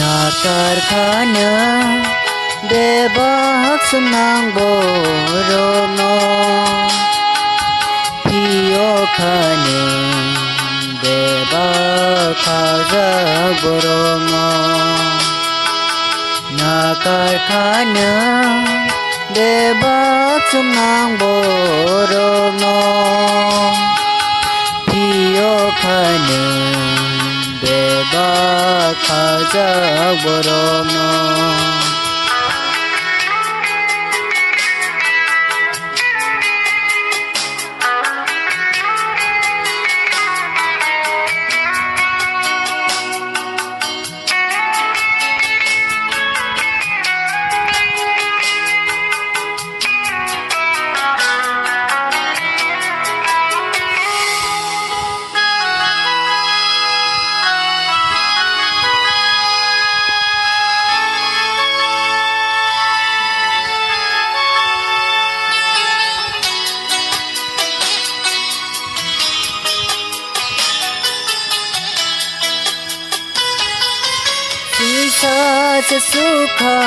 na karkhana bebak sunang borono piyo khane bebak khajak borono na karkhana bebak sunang borono piyo khane bebak khajak borono Sa sukha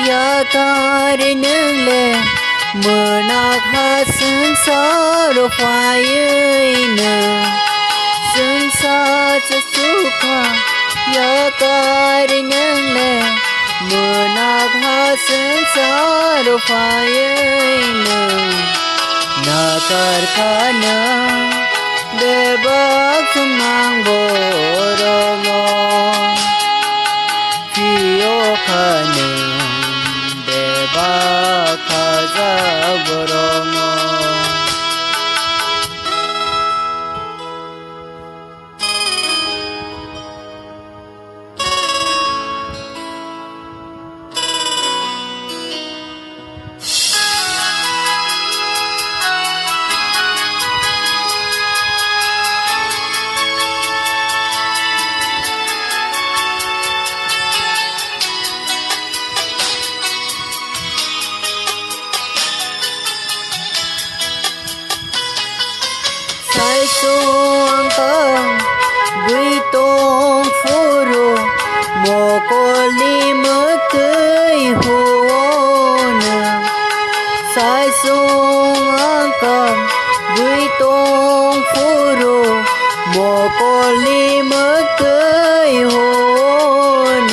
ya karinle menak hasun saro faina sunsa sukha ya karinle menak hasun saro faina na karkhana bebak sunang borono piyo khane bebak khajak borono sai suang tang bui tong furu mo ko li mơ tươi hồn sai suang tang bui tong furu mo ko li mơ tươi hồn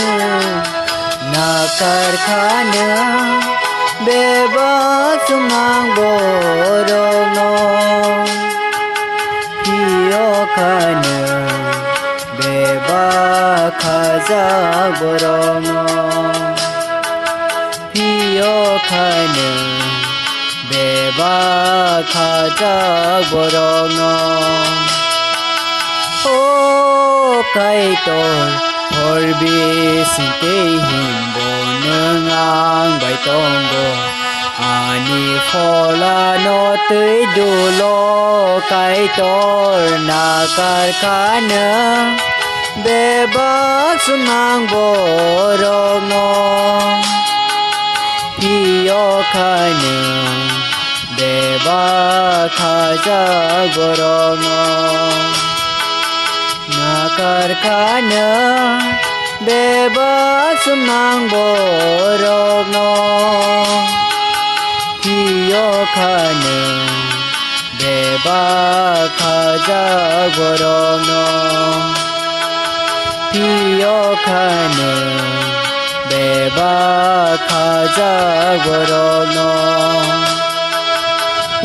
na karkhana bebak sunang borono piyo khane bebak khajak borono piyo khane bebak khajak borono o kai tor horbi sinte himbo nang bai tongo ani phola no tui dulo kai tor na karkhana bebak sunang borono piyo khane bebak khajak borono na karkhana bebak sunang borono piyo khane bebak khajak borono piyo khane bebak khajak borono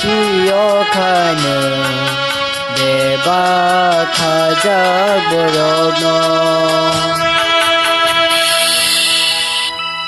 piyo khane bebak khajak borono